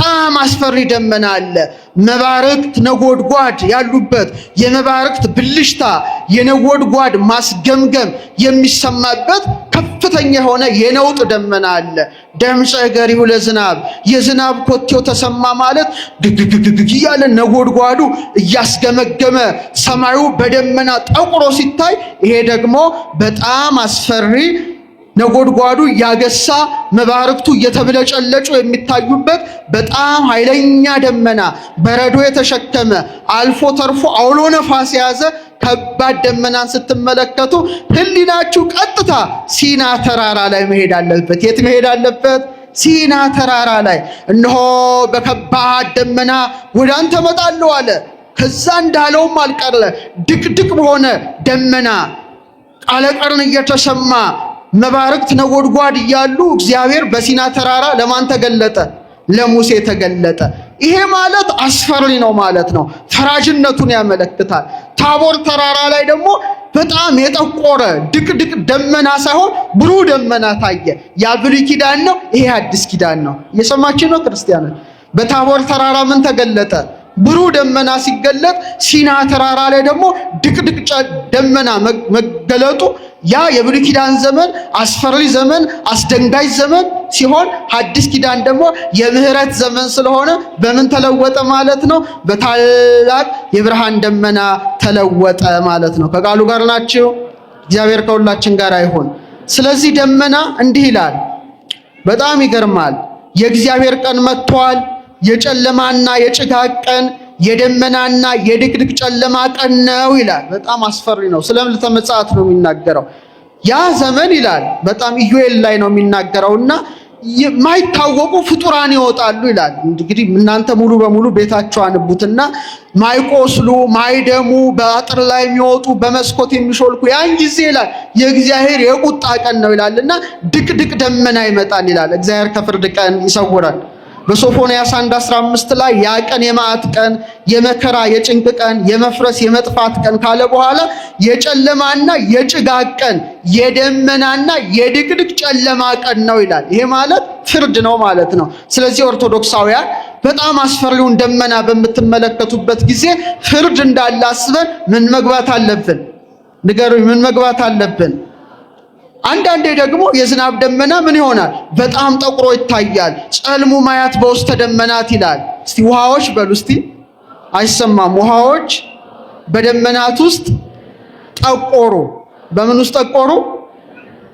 በጣም አስፈሪ ደመና አለ። መባረክት ነጎድጓድ ያሉበት የመባረክት ብልሽታ የነጎድጓድ ማስገምገም የሚሰማበት ከፍተኛ የሆነ የነውጥ ደመና አለ። ደምፀ ገሪሁ ለዝናብ የዝናብ ኮቴው ተሰማ ማለት ግግግግ እያለ ነጎድጓዱ እያስገመገመ ሰማዩ በደመና ጠቁሮ ሲታይ ይሄ ደግሞ በጣም አስፈሪ ነጎድጓዱ ያገሳ መባረክቱ እየተብለጨለጩ የሚታዩበት በጣም ኃይለኛ ደመና በረዶ የተሸከመ አልፎ ተርፎ አውሎ ነፋስ የያዘ ከባድ ደመናን ስትመለከቱ ህሊናችሁ ቀጥታ ሲና ተራራ ላይ መሄድ አለበት። የት መሄድ አለበት? ሲና ተራራ ላይ። እነሆ በከባድ ደመና ወደ አንተ እመጣለሁ አለ። ከዛ እንዳለውም አልቀረ። ድቅድቅ በሆነ ደመና ቃለ ቀርን እየተሰማ መባረክት ነጎድጓድ እያሉ እግዚአብሔር በሲና ተራራ ለማን ተገለጠ? ለሙሴ ተገለጠ። ይሄ ማለት አስፈሪ ነው ማለት ነው። ፈራጅነቱን ያመለክታል። ታቦር ተራራ ላይ ደግሞ በጣም የጠቆረ ድቅድቅ ደመና ሳይሆን ብሩህ ደመና ታየ። ያ ብሉይ ኪዳን ነው፣ ይሄ አዲስ ኪዳን ነው። እየሰማችሁ ነው ክርስቲያኖች? በታቦር ተራራ ምን ተገለጠ? ብሩህ ደመና ሲገለጥ፣ ሲና ተራራ ላይ ደግሞ ድቅድቅ ደመና መገለጡ ያ የብሉይ ኪዳን ዘመን አስፈሪ ዘመን አስደንጋጭ ዘመን ሲሆን አዲስ ኪዳን ደግሞ የምህረት ዘመን ስለሆነ በምን ተለወጠ ማለት ነው? በታላቅ የብርሃን ደመና ተለወጠ ማለት ነው። ከቃሉ ጋር ናችሁ? እግዚአብሔር ከሁላችን ጋር አይሆን። ስለዚህ ደመና እንዲህ ይላል። በጣም ይገርማል። የእግዚአብሔር ቀን መጥቷል። የጨለማና የጭጋግ ቀን የደመናና የድቅድቅ ጨለማ ቀን ነው ይላል። በጣም አስፈሪ ነው። ስለምን ለተመጻት ነው የሚናገረው? ያ ዘመን ይላል በጣም ኢዩኤል ላይ ነው የሚናገረውና የማይታወቁ ፍጡራን ይወጣሉ ይላል። እንግዲህ እናንተ ሙሉ በሙሉ ቤታቸው አንቡትና ማይቆስሉ ማይደሙ በአጥር ላይ የሚወጡ በመስኮት የሚሾልኩ ያን ጊዜ ይላል የእግዚአብሔር የቁጣ ቀን ነው ይላልና ድቅድቅ ደመና ይመጣል ይላል። እግዚአብሔር ከፍርድ ቀን ይሰውራል። በሶፎንያስ 1:15 ላይ ያ ቀን የመዓት ቀን የመከራ የጭንቅ ቀን የመፍረስ የመጥፋት ቀን ካለ በኋላ የጨለማና የጭጋግ ቀን የደመናና የድቅድቅ ጨለማ ቀን ነው ይላል። ይሄ ማለት ፍርድ ነው ማለት ነው። ስለዚህ ኦርቶዶክሳውያን በጣም አስፈሪውን ደመና በምትመለከቱበት ጊዜ ፍርድ እንዳለ አስበን ምን መግባት አለብን? ንገሩኝ፣ ምን መግባት አለብን? አንዳንዴ ደግሞ የዝናብ ደመና ምን ይሆናል? በጣም ጠቁሮ ይታያል። ጸልሙ ማያት በውስተ ደመናት ይላል። እስቲ ውሃዎች በሉ እስቲ። አይሰማም? ውሃዎች በደመናት ውስጥ ጠቆሩ። በምን ውስጥ ጠቆሩ?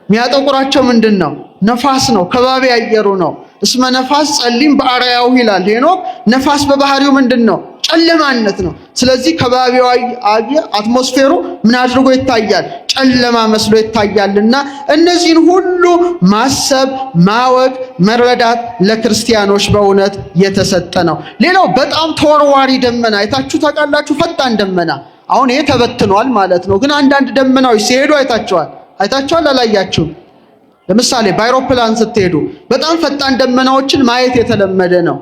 የሚያጠቁራቸው ምንድን ነው? ነፋስ ነው። ከባቢ አየሩ ነው። እስመ ነፋስ ጸሊም በአርያው ይላል ሄኖክ። ነፋስ በባህሪው ምንድን ነው? ጨለማነት ነው። ስለዚህ ከባቢው አየር አትሞስፌሩ ምን አድርጎ ይታያል? ጨለማ መስሎ ይታያልና እነዚህን ሁሉ ማሰብ፣ ማወቅ፣ መረዳት ለክርስቲያኖች በእውነት የተሰጠ ነው። ሌላው በጣም ተወርዋሪ ደመና አይታችሁ ታውቃላችሁ? ፈጣን ደመና። አሁን ይሄ ተበትኗል ማለት ነው። ግን አንዳንድ ደመናዎች ሲሄዱ አይታችኋል? አላያችሁም? ለምሳሌ በአይሮፕላን ስትሄዱ በጣም ፈጣን ደመናዎችን ማየት የተለመደ ነው።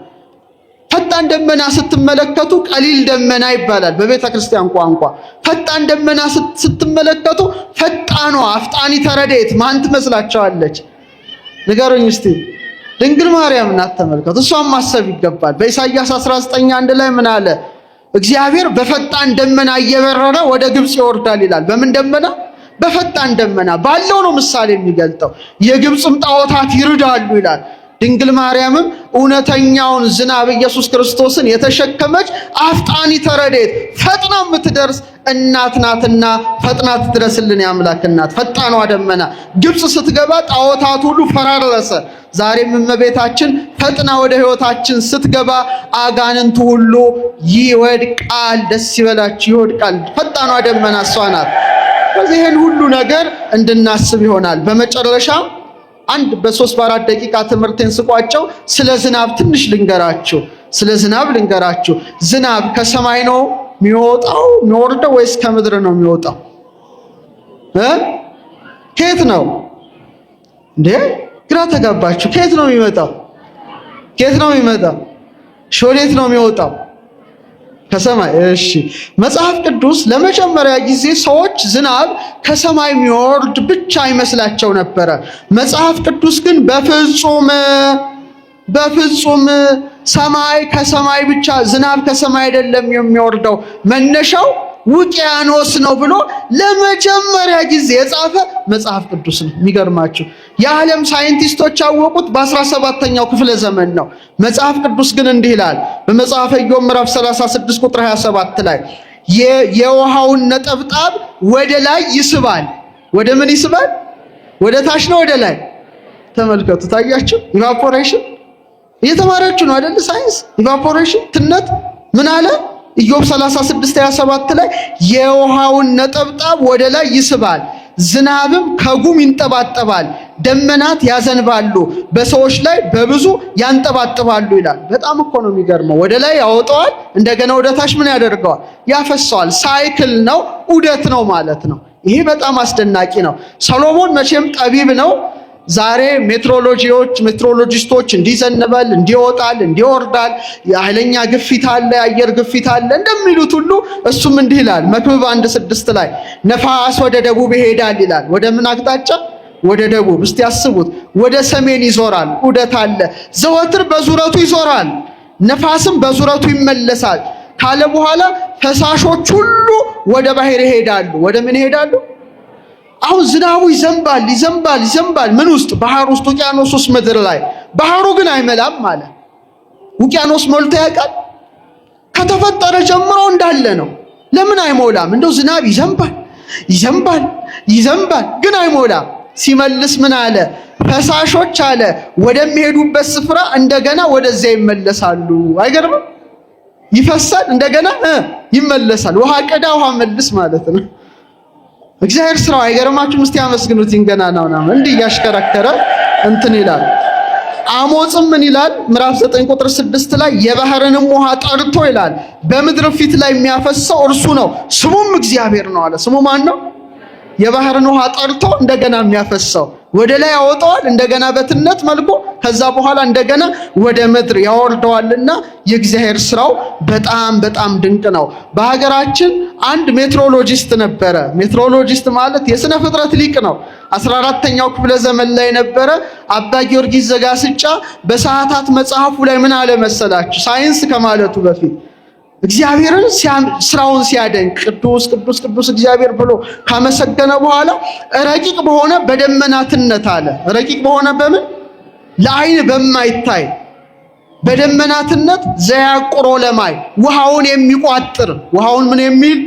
ፈጣን ደመና ስትመለከቱ ቀሊል ደመና ይባላል በቤተ ክርስቲያን ቋንቋ። ፈጣን ደመና ስትመለከቱ ፈጣኗ አፍጣኒተ ረድኤት ማን ትመስላቸዋለች? ንገሩኝ እስቲ። ድንግል ማርያም ናት። ተመልከቱ። እሷን ማሰብ ይገባል። በኢሳይያስ 19:1 ላይ ምን አለ? እግዚአብሔር በፈጣን ደመና እየበረረ ወደ ግብጽ ይወርዳል ይላል። በምን ደመና? በፈጣን ደመና። ባለው ነው ምሳሌ የሚገልጠው። የግብጽም ጣዖታት ይርዳሉ ይላል። ድንግል ማርያምም እውነተኛውን ዝናብ ኢየሱስ ክርስቶስን የተሸከመች አፍጣኒተ ረድኤት ፈጥና የምትደርስ እናት ናትና ፈጥና ትድረስልን የአምላክ እናት። ፈጣኗ ደመና ግብጽ ስትገባ ጣዖታት ሁሉ ፈራረሰ። ዛሬም እመቤታችን ፈጥና ወደ ሕይወታችን ስትገባ አጋንንቱ ሁሉ ይወድቃል። ደስ ይበላችሁ፣ ይወድቃል። ፈጣኗ ደመና እሷ ናት። ስለዚህ ይህን ሁሉ ነገር እንድናስብ ይሆናል። በመጨረሻ አንድ በ3-4 ደቂቃ ትምህርቴን ስቋቸው ስለ ዝናብ ትንሽ ልንገራችሁ። ስለ ዝናብ ልንገራችሁ። ዝናብ ከሰማይ ነው የሚወርደው ወይስ ከምድር ነው የሚወጣው? ከየት ነው እንዴ? ግራ ተጋባችሁ። ከየት ነው የሚመጣው? ከየት ነው የሚመጣው? ወዴት ነው የሚወጣው? ከሰማይ። እሺ፣ መጽሐፍ ቅዱስ ለመጀመሪያ ጊዜ ሰዎች ዝናብ ከሰማይ የሚወርድ ብቻ ይመስላቸው ነበረ። መጽሐፍ ቅዱስ ግን በፍጹም ሰማይ ከሰማይ ብቻ ዝናብ ከሰማይ አይደለም የሚወርደው መነሻው ውቅያኖስ ነው ብሎ ለመጀመሪያ ጊዜ የጻፈ መጽሐፍ ቅዱስ ነው። የሚገርማችሁ የዓለም ሳይንቲስቶች ያወቁት በ17ኛው ክፍለ ዘመን ነው። መጽሐፍ ቅዱስ ግን እንዲህ ይላል በመጽሐፈ ኢዮብ ምዕራፍ 36 ቁጥር 27 ላይ የውሃውን ነጠብጣብ ወደ ላይ ይስባል። ወደ ምን ይስባል? ወደ ታች ነው ወደ ላይ? ተመልከቱ። ታያችሁ? ኢቫፖሬሽን እየተማራችሁ ነው አይደል? ሳይንስ ኢቫፖሬሽን ትነት ምን አለ? ኢዮብ 36:27 ላይ የውሃውን ነጠብጣብ ወደ ላይ ይስባል፣ ዝናብም ከጉም ይንጠባጠባል፣ ደመናት ያዘንባሉ፣ በሰዎች ላይ በብዙ ያንጠባጥባሉ ይላል። በጣም እኮ ነው የሚገርመው። ወደ ላይ ያወጣዋል፣ እንደገና ወደ ታች ምን ያደርገዋል? ያፈሰዋል። ሳይክል ነው፣ ዑደት ነው ማለት ነው። ይሄ በጣም አስደናቂ ነው። ሰሎሞን መቼም ጠቢብ ነው። ዛሬ ሜትሮሎጂስቶች እንዲዘንባል፣ እንዲወጣል፣ እንዲወርዳል፣ የኃይለኛ ግፊት አለ፣ የአየር ግፊት አለ እንደሚሉት ሁሉ እሱም እንዲህ ይላል መክብብ 1:6 ላይ ነፋስ ወደ ደቡብ ይሄዳል ይላል። ወደ ምን አቅጣጫ? ወደ ደቡብ። እስቲ ያስቡት። ወደ ሰሜን ይዞራል፣ ዑደት አለ። ዘወትር በዙረቱ ይዞራል፣ ነፋስም በዙረቱ ይመለሳል ካለ በኋላ ፈሳሾች ሁሉ ወደ ባህር ይሄዳሉ። ወደ ምን ይሄዳሉ? አሁን ዝናቡ ይዘንባል። ምን ውስጥ? ባህር ውስጥ፣ ውቅያኖስ ውስጥ፣ ምድር ላይ። ባህሩ ግን አይመላም ማለት። ውቅያኖስ ሞልቶ ያውቃል? ከተፈጠረ ጀምሮ እንዳለ ነው። ለምን አይሞላም? እንደው ዝናብ ይዘንባል ግን አይሞላም። ሲመልስ ምን አለ? ፈሳሾች አለ ወደሚሄዱበት ስፍራ እንደገና ወደዚያ ይመለሳሉ። አይገርምም? ይፈሳል እንደገና ይመለሳል። ውሃ ቀዳ ውሃ መልስ ማለት ነው። እግዚአብሔር ስራው አይገርማችሁም? እስቲ አመስግኑት። ይንገናናው እንዲህ እያሽከረከረ እንትን ይላል። አሞጽም ምን ይላል? ምዕራፍ 9 ቁጥር 6 ላይ የባህርንም ውሃ ጠርቶ ይላል በምድር ፊት ላይ የሚያፈሰው እርሱ ነው፣ ስሙም እግዚአብሔር ነው አለ። ስሙ ማን ነው? የባህርን ውሃ ጠርቶ እንደገና የሚያፈሰው ወደ ላይ ያወጣዋል፣ እንደገና በትነት መልኩ ከዛ በኋላ እንደገና ወደ ምድር ያወርደዋልና የእግዚአብሔር ስራው በጣም ድንቅ ነው። በሀገራችን አንድ ሜትሮሎጂስት ነበረ። ሜትሮሎጂስት ማለት የሥነ ፍጥረት ሊቅ ነው። 14ኛው ክፍለ ዘመን ላይ ነበረ። አባ ጊዮርጊስ ዘጋስጫ በሰዓታት መጽሐፉ ላይ ምን አለ መሰላችሁ? ሳይንስ ከማለቱ በፊት እግዚአብሔርን ስራውን ሲያደንቅ ቅዱስ እግዚአብሔር ብሎ ካመሰገነ በኋላ ረቂቅ በሆነ በደመናትነት አለ። ረቂቅ በሆነ በምን? ለዓይን በማይታይ በደመናትነት ዘያቁሮ ለማይ ውሃውን የሚቋጥር ውሃውን ምን የሚል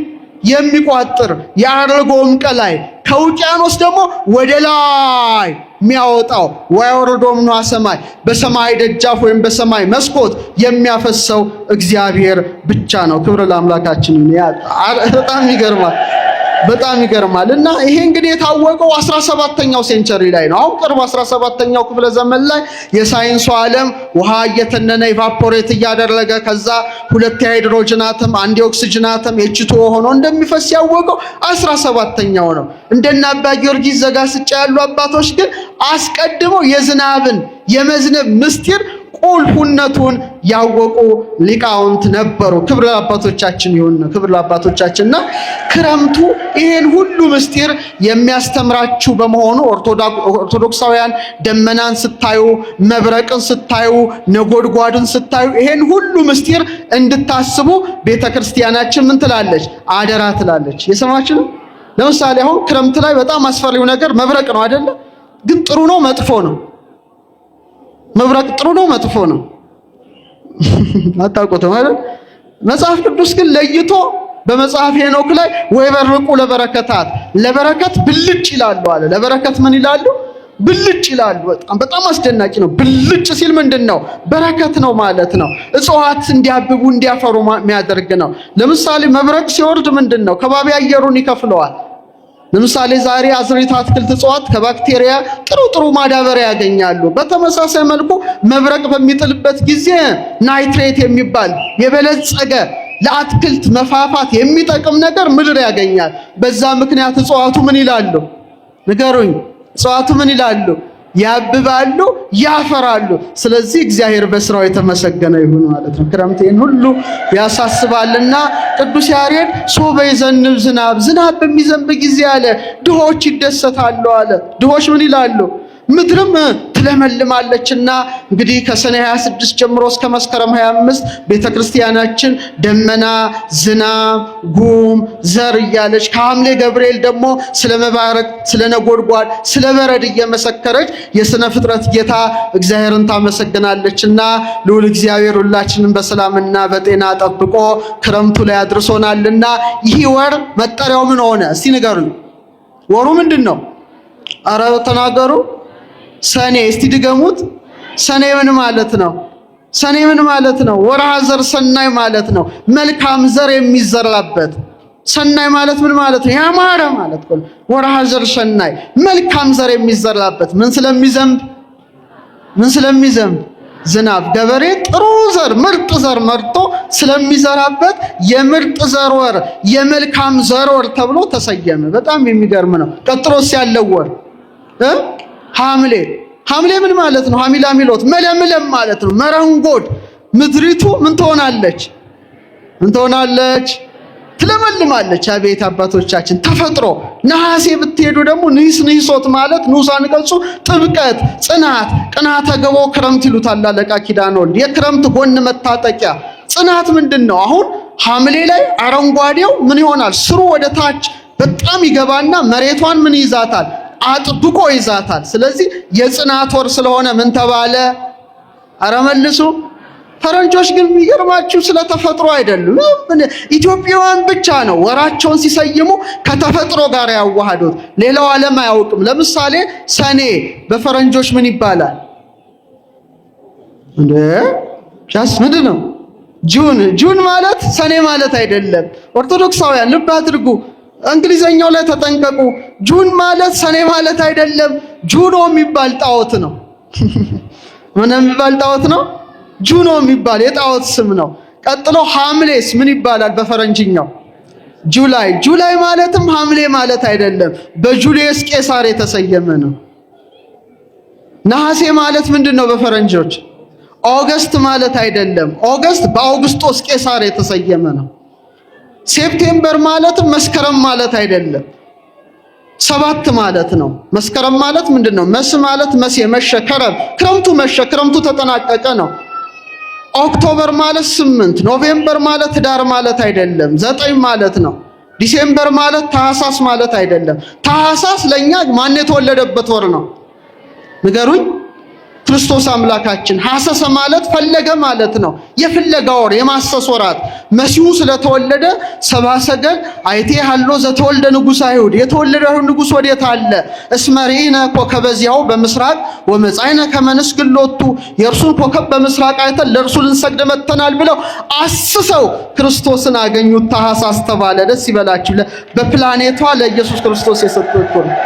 የሚቋጥር ያርጎም ቀላይ ከውቅያኖስ ደግሞ ወደ ላይ የሚያወጣው ወይወርዶም ነው ሰማይ በሰማይ ደጃፍ ወይም በሰማይ መስኮት የሚያፈሰው እግዚአብሔር ብቻ ነው። ክብር ለአምላካችን ይሁን። በጣም ይገርማል። እና ይሄ እንግዲህ የታወቀው 17ኛው ሴንቸሪ ላይ ነው። አሁን ቅርብ 17ኛው ክፍለ ዘመን ላይ የሳይንሱ ዓለም ውሃ እየተነነ ኢቫፖሬት እያደረገ ከዛ ሁለት ሃይድሮጅን አተም አንድ ኦክሲጅን አተም H2O ሆኖ እንደሚፈስ ያወቀው 17ኛው ነው። እንደና አባ ጊዮርጊስ ዘጋስጫ ያሉ አባቶች ግን አስቀድመው የዝናብን የመዝነብ ምስጢር ቁልፉነቱን ያወቁ ሊቃውንት ነበሩ። ክብር ለአባቶቻችን ይሁን። ክብር ለአባቶቻችንና ክረምቱ ይሄን ሁሉ ምስጢር የሚያስተምራችሁ በመሆኑ ኦርቶዶክሳውያን ደመናን ስታዩ፣ መብረቅን ስታዩ፣ ነጎድጓድን ስታዩ ይሄን ሁሉ ምስጢር እንድታስቡ ቤተክርስቲያናችን ምን ትላለች? አደራ ትላለች። የሰማችሁ ነው። ለምሳሌ አሁን ክረምት ላይ በጣም አስፈሪው ነገር መብረቅ ነው አይደለ? ግን ጥሩ ነው መጥፎ ነው? መብረቅ ጥሩ ነው መጥፎ ነው? አታውቁትም አይደል? መጽሐፍ ቅዱስ ግን ለይቶ በመጽሐፍ ሄኖክ ላይ ወይበርቁ ለበረከታት ለበረከት ብልጭ ይላሉ አለ። ለበረከት ምን ይላሉ? ብልጭ ይላሉ። በጣም አስደናቂ ነው። ብልጭ ሲል ምንድነው? በረከት ነው ማለት ነው። እጽዋት እንዲያብቡ እንዲያፈሩ የሚያደርግ ነው። ለምሳሌ መብረቅ ሲወርድ ምንድነው? ከባቢ አየሩን ይከፍለዋል። ለምሳሌ ዛሬ አዝርዕት አትክልት እጽዋት ከባክቴሪያ ጥሩ ማዳበሪያ ያገኛሉ። በተመሳሳይ መልኩ መብረቅ በሚጥልበት ጊዜ ናይትሬት የሚባል የበለጸገ ለአትክልት መፋፋት የሚጠቅም ነገር ምድር ያገኛል። በዛ ምክንያት እጽዋቱ ምን ይላሉ? ንገሩኝ። እጽዋቱ ምን ይላሉ? ያብባሉ፣ ያፈራሉ። ስለዚህ እግዚአብሔር በስራው የተመሰገነ ይሁን ማለት ነው። ክረምቴን ሁሉ ያሳስባልና ቅዱስ ያሬድ ሶበ ይዘንብ ዝናብ በሚዘንብ ጊዜ አለ ድሆች ይደሰታሉ አለ። ድሆች ምን ይላሉ? ምድርም ትለመልማለችና እንግዲህ ከሰኔ 26 ጀምሮ እስከ መስከረም 25 ቤተክርስቲያናችን ደመና፣ ዝናብ፣ ጉም፣ ዘር እያለች ከሐምሌ ገብርኤል ደግሞ ስለ መባረክ፣ ስለ ነጎድጓድ፣ ስለ በረድ እየመሰከረች የሥነ ፍጥረት ጌታ እግዚአብሔርን ታመሰግናለችና ልዑል እግዚአብሔር ሁላችንን በሰላምና በጤና ጠብቆ ክረምቱ ላይ አድርሶናልና ይህ ወር መጠሪያው ምን ሆነ? እስቲ ንገሩኝ። ወሩ ምንድን ነው? ኧረ ተናገሩ። ሰኔ። እስቲ ድገሙት። ሰኔ ምን ማለት ነው? ሰኔ ምን ማለት ነው? ወርሃ ዘር ሰናይ ማለት ነው። መልካም ዘር የሚዘራበት። ሰናይ ማለት ምን ማለት ነው? ያማረ ማለት ነው። ወርሃ ዘር ሰናይ መልካም ዘር የሚዘራበት። ምን ስለሚዘንብ ዝናብ። ገበሬ ጥሩ ዘር ምርጥ ዘር መርጦ ስለሚዘራበት የምርጥ ዘር ወር የመልካም ዘር ወር ተብሎ ተሰየመ። በጣም የሚገርም ነው። ቀጥሎስ ያለው ወር ሐምሌ። ሐምሌ ምን ማለት ነው? ሐሚላሚሎት መለምለም ማለት ነው። መረንጎድ። ምድሪቱ ምን ትሆናለች? ትለመልማለች። አቤት አባቶቻችን ተፈጥሮ። ነሐሴ ብትሄዱ ደግሞ ንሂሶት ማለት ንዑስ አንቀጹ ጥብቀት፣ ጽናት፣ ቅናተ ገቦ ክረምት ይሉታል አለቃ ኪዳነ ወልድ። የክረምት ጎን መታጠቂያ ጽናት ምንድን ነው? አሁን ሐምሌ ላይ አረንጓዴው ምን ይሆናል? ስሩ ወደ ታች በጣም ይገባና መሬቷን ምን ይዛታል? አጥብቆ ይዛታል። ስለዚህ የጽናት ወር ስለሆነ ምን ተባለ? ኧረ መልሱ። ፈረንጆች ግን የሚገርማችሁ ስለ ተፈጥሮ አይደሉም። ኢትዮጵያውያን ብቻ ነው ወራቸውን ሲሰይሙ ከተፈጥሮ ጋር ያዋሃዱት። ሌላው ዓለም አያውቅም። ለምሳሌ ሰኔ በፈረንጆች ምን ይባላል? ምንድን ነው? ጁን ማለት ሰኔ ማለት አይደለም። ኦርቶዶክሳውያን ልብ አድርጉ። እንግሊዘኛው ላይ ተጠንቀቁ። ጁን ማለት ሰኔ ማለት አይደለም። ጁኖ የሚባል ጣዖት ነው። ምን የሚባል ጣዖት ነው? ጁኖ የሚባል የጣዖት ስም ነው። ቀጥሎ ሐምሌስ ምን ይባላል በፈረንጅኛው? ጁላይ ማለትም ሐምሌ ማለት አይደለም። በጁልየስ ቄሳር የተሰየመ ነው። ነሐሴ ማለት ምንድነው በፈረንጆች? ኦገስት ማለት አይደለም። ኦገስት በአውግስጦስ ቄሳር የተሰየመ ነው። ሴፕቴምበር ማለትም መስከረም ማለት አይደለም። 7 ማለት ነው። መስከረም ማለት ምንድነው? መስ ማለት መቼ መሸ፣ ክረምቱ መሸ፣ ክረምቱ ተጠናቀቀ ነው። ኦክቶበር ማለት 8፣ ኖቬምበር ማለት ህዳር ማለት አይደለም፣ 9 ማለት ነው። ዲሴምበር ማለት ታህሳስ ማለት አይደለም። ታህሳስ ለኛ ማን የተወለደበት ወር ነው? ንገሩኝ። ክርስቶስ አምላካችን። ሐሰሰ ማለት ፈለገ ማለት ነው። የፍለጋ ወር፣ የማሰስ ወራት። መሲሁ ስለተወለደ ሰብአ ሰገል አይቴ ሃሎ ዘተወልደ ንጉሥ አይሁድ፣ የተወለደው ንጉሥ ወዴት አለ? እስመ ርኢነ ኮከበ ዚአሁ በምስራቅ ወመጻእነ ከመ ንስግድ ሎቱ፣ የእርሱን ኮከብ በምስራቅ አይተን ለእርሱ ልንሰግድ መጥተናል ብለው አስሰው ክርስቶስን አገኙት። ታኅሳስ ተባለ። ደስ ይበላችሁ። በፕላኔቷ ለኢየሱስ ክርስቶስ የሰጡት ነው።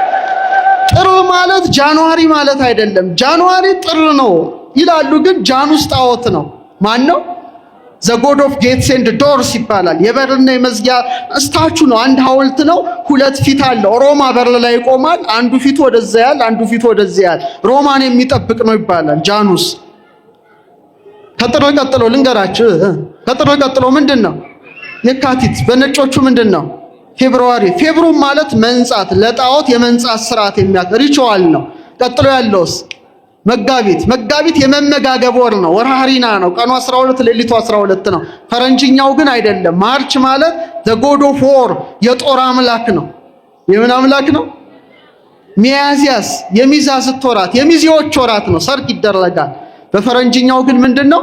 ጥር ማለት ጃንዋሪ ማለት አይደለም። ጃንዋሪ ጥር ነው ይላሉ፣ ግን ጃኑስ ጣዖት ነው። ማን ነው? ዘ ጎድ ኦፍ ጌትስ ኤንድ ዶርስ ይባላል። የበርና የመዝጊያ እስታቹ ነው። አንድ ሐውልት ነው፣ 2 ፊት አለው። ሮማ በር ላይ ይቆማል። አንዱ ፊቱ ወደዛ ያል፣ አንዱ ፊቱ ወደዛ ያል። ሮማን የሚጠብቅ ነው ይባላል ጃኑስ። ከጥር ቀጥሎ ልንገራችሁ። ከጥር ቀጥሎ ምንድነው? የካቲት በነጮቹ ምንድነው? ፌብሩዋሪ። ፌብሩም ማለት መንጻት፣ ለጣዖት የመንጻት ስርዓት የሚያከ ሪቹዋል ነው። ቀጥሎ ያለውስ መጋቢት የመመጋገብ ወር ነው። ወርሃ ኅሪና ነው። ቀኑ 12 ሌሊቱ 12 ነው። ፈረንጅኛው ግን አይደለም። ማርች ማለት the god of war የጦር አምላክ ነው። የምን አምላክ ነው? ሚያዚያስ የሚዛዝት ወራት፣ የሚዜዎች ወራት ነው። ሰርግ ይደረጋል። በፈረንጅኛው ግን ምንድነው?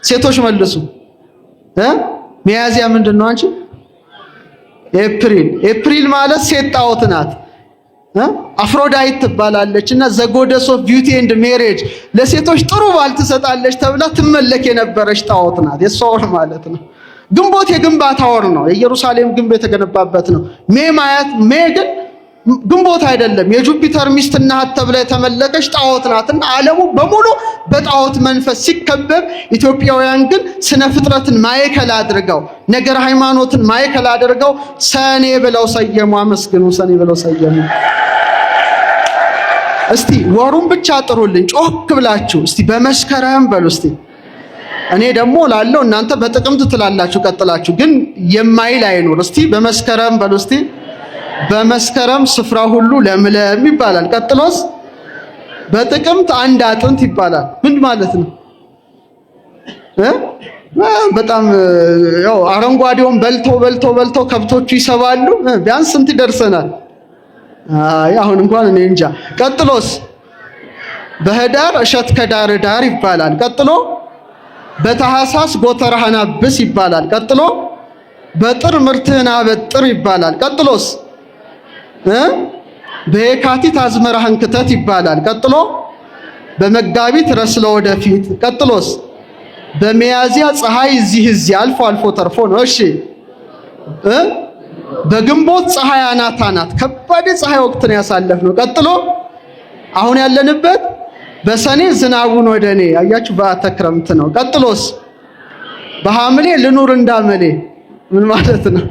ሴቶች መልሱ። ሚያዚያ ምንድነው አንቺ? ኤፕሪል ማለት ሴት ጣዖት ናት። አፍሮዳይት ትባላለች እና ዘ ጎደስ ኦፍ ቢዩቲ ኤንድ ሜሬጅ ለሴቶች ጥሩ ባል ትሰጣለች ተብላ ትመለክ የነበረች ጣዖት ናት። የሷ ወር ማለት ነው። ግንቦት የግንባታ ወር ነው። የኢየሩሳሌም ግንብ የተገነባበት ነው። ሜ ግን ግንቦት አይደለም። የጁፒተር ሚስትና እህት ተብላ የተመለከች ጣዖት ናትና ዓለሙ በሙሉ በጣዖት መንፈስ ሲከበብ፣ ኢትዮጵያውያን ግን ስነ ፍጥረትን ማዕከል አድርገው ነገር ሃይማኖትን ማዕከል አድርገው ሰኔ ብለው ሰየሙ። አመስግኑ። ሰኔ ብለው ሰየሙ። እስቲ ወሩን ብቻ ጥሩልኝ ጮክ ብላችሁ። እስቲ በመስከረም በሉ እስቲ። እኔ ደግሞ ላለው እናንተ በጥቅምት ትላላችሁ ቀጥላችሁ፣ ግን የማይል አይኖር። እስቲ በመስከረም በሉ እስቲ። በመስከረም ስፍራ ሁሉ ለምለም ይባላል። ቀጥሎስ በጥቅምት አንድ አጥንት ይባላል። ምን ማለት ነው? በጣም ያው አረንጓዴውን በልተው ከብቶቹ ይሰባሉ። ቢያንስ ስንት ይደርሰናል? አይ አሁን እንኳን እኔ እንጃ። ቀጥሎስ በህዳር እሸት ከዳር ዳር ይባላል። ቀጥሎ በታህሳስ ጎተራህን አብስ ይባላል። ቀጥሎ በጥር ምርትህን አበጥር ይባላል። ቀጥሎስ በየካቲት አዝመራህን ክተት ይባላል። ቀጥሎ በመጋቢት ረስለ ወደፊት። ቀጥሎስ በሚያዝያ ፀሐይ እዚህ አልፎ ተርፎ ነው። እሺ በግንቦት ፀሐይ አናት ከባድ ፀሐይ ወቅትን ያሳለፍነው። ቀጥሎ አሁን ያለንበት በሰኔ ዝናቡን ወደኔ አያችሁ በዓተ ክረምት ነው። ቀጥሎስ በሐምሌ ልኑር እንዳመሌ ምን ማለት ነው?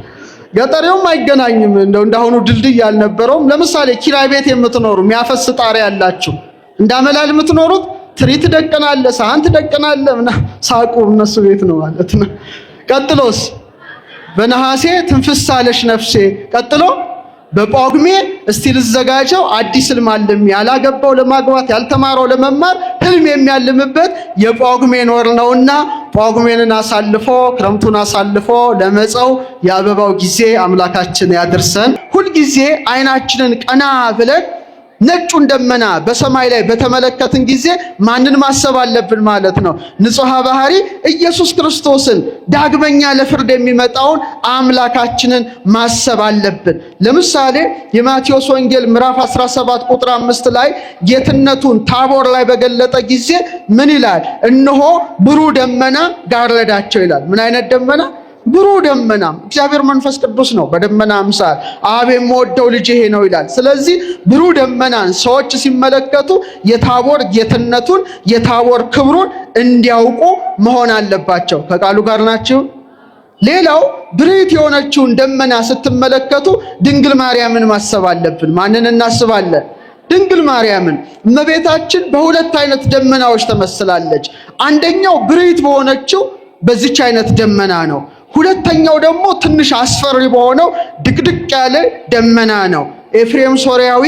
ገጠሬውም አይገናኝም። እንዳሁኑ ድልድይ ያልነበረውም። ለምሳሌ ኪራይ ቤት የምትኖሩ የሚያፈስ ጣሪያ ያላችሁ እንዳመላል የምትኖሩት ትሪ ትደቀናለ፣ ሳህን ትደቀናለ ሳቁ እነሱ ቤት ነው ማለት ነው። ቀጥሎስ በነሐሴ ትንፍስ አለሽ ነፍሴ። ቀጥሎ በጳጉሜ እስቲ ልዘጋጀው አዲስ ህልም አልም። ያላገባው ለማግባት ያልተማረው ለመማር ህልም የሚያልምበት የጳጉሜን ወር ነውና ጳጉሜንን አሳልፎ ክረምቱን አሳልፎ ለመጸው የአበባው ጊዜ አምላካችን ያድርሰን። ሁልጊዜ አይናችንን ቀና ብለን ነጩን ደመና በሰማይ ላይ በተመለከትን ጊዜ ማንን ማሰብ አለብን ማለት ነው? ንጹሐ ባህሪ ኢየሱስ ክርስቶስን ዳግመኛ ለፍርድ የሚመጣውን አምላካችንን ማሰብ አለብን። ለምሳሌ የማቴዎስ ወንጌል ምዕራፍ 17 ቁጥር 5 ላይ ጌትነቱን ታቦር ላይ በገለጠ ጊዜ ምን ይላል? እነሆ ብሩህ ደመና ጋረዳቸው ይላል። ምን አይነት ደመና? ብሩህ ደመና። እግዚአብሔር መንፈስ ቅዱስ ነው በደመና አምሳል አብ የምወደው ልጅ ይሄ ነው ይላል። ስለዚህ ብሩህ ደመናን ሰዎች ሲመለከቱ የታቦር ጌትነቱን የታቦር ክብሩን እንዲያውቁ መሆን አለባቸው። ከቃሉ ጋር ናቸው። ሌላው ብርህት የሆነችውን ደመና ስትመለከቱ ድንግል ማርያምን ማሰብ አለብን። ማንን እናስባለን? ድንግል ማርያምን። እመቤታችን በሁለት አይነት ደመናዎች ተመስላለች። አንደኛው ብርህት በሆነችው በዚች አይነት ደመና ነው። ሁለተኛው ደግሞ ትንሽ አስፈሪ በሆነው ድቅድቅ ያለ ደመና ነው። ኤፍሬም ሶርያዊ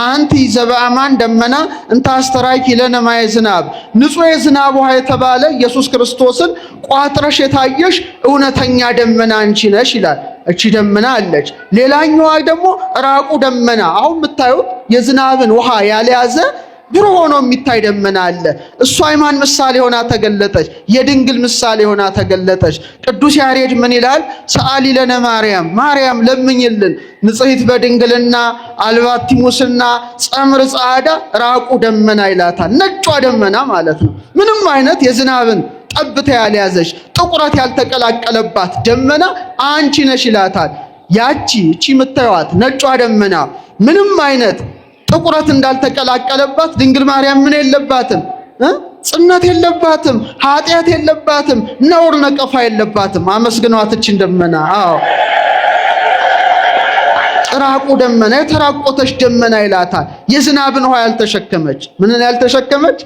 አንቲ ዘበአማን ደመና እንተ አስተራኪ ለነ ማየ ዝናብ፣ ንጹሕ የዝናብ ውሃ የተባለ ኢየሱስ ክርስቶስን ቋጥረሽ የታየሽ እውነተኛ ደመና አንቺ ነሽ ይላል። እቺ ደመና አለች። ሌላኛዋ ደግሞ ራቁ ደመና፣ አሁን የምታዩት የዝናብን ውሃ ያልያዘ ብሩህ ሆኖ የሚታይ ደመና አለ። እሷ የማን ምሳሌ ሆና ተገለጠች? የድንግል ምሳሌ ሆና ተገለጠች። ቅዱስ ያሬድ ምን ይላል? ሰአሊ ለነ ማርያም፣ ማርያም ለምኝልን፣ ንጽሕት በድንግልና አልባቲ ሙስና ጸምር ጻዕዳ ራቁ ደመና ይላታል። ነጯ ደመና ማለት ነው። ምንም አይነት የዝናብን ጠብታ ያልያዘች ጥቁረት ያልተቀላቀለባት ደመና አንቺ ነሽ ይላታል። ያቺ እቺ የምታዩት ነጯ ደመና ምንም አይነት ጥቁረት እንዳልተቀላቀለባት ድንግል ማርያም ምን የለባትም? ጽነት የለባትም፣ ኃጢአት የለባትም፣ ነውር ነቀፋ የለባትም። አመስግኗት እቺን ደመና። አዎ ራቁ ደመና፣ የተራቆተች ደመና ይላታል። የዝናብን ውሃ ያልተሸከመች። ምንን ያልተሸከመች?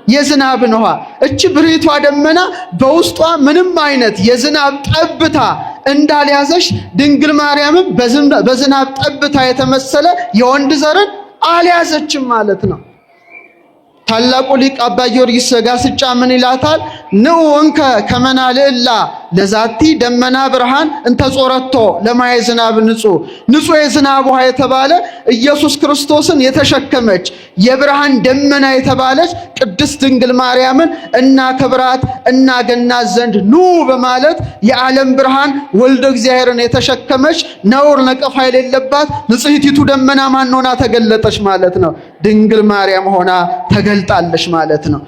የዝናብን ውሃ። እቺ ብርህቷ ደመና በውስጧ ምንም አይነት የዝናብ ጠብታ እንዳልያዘች ድንግል ማርያምም በዝናብ ጠብታ የተመሰለ የወንድ ዘርን አልያዘችም ማለት ነው። ታላቁ ሊቅ አባ ጊዮርጊስ ዘጋስጫ ምን ይላታል? ንዑ እንከ ከመናልዕላ ለዛቲ ደመና ብርሃን እንተ ጾረቶ ለማየ ዝናብ ንጹሕ፣ ንጹሕ የዝናብ ውሃ የተባለ ኢየሱስ ክርስቶስን የተሸከመች የብርሃን ደመና የተባለች ቅድስት ድንግል ማርያምን እናከብራት እናገናት ዘንድ ኑ በማለት የዓለም ብርሃን ወልደ እግዚአብሔርን የተሸከመች ነውር ነቀፋ የሌለባት ንጽሕቲቱ ደመና ማን ሆና ተገለጠች ማለት ነው? ድንግል ማርያም ሆና ተገልጣለች ማለት ነው።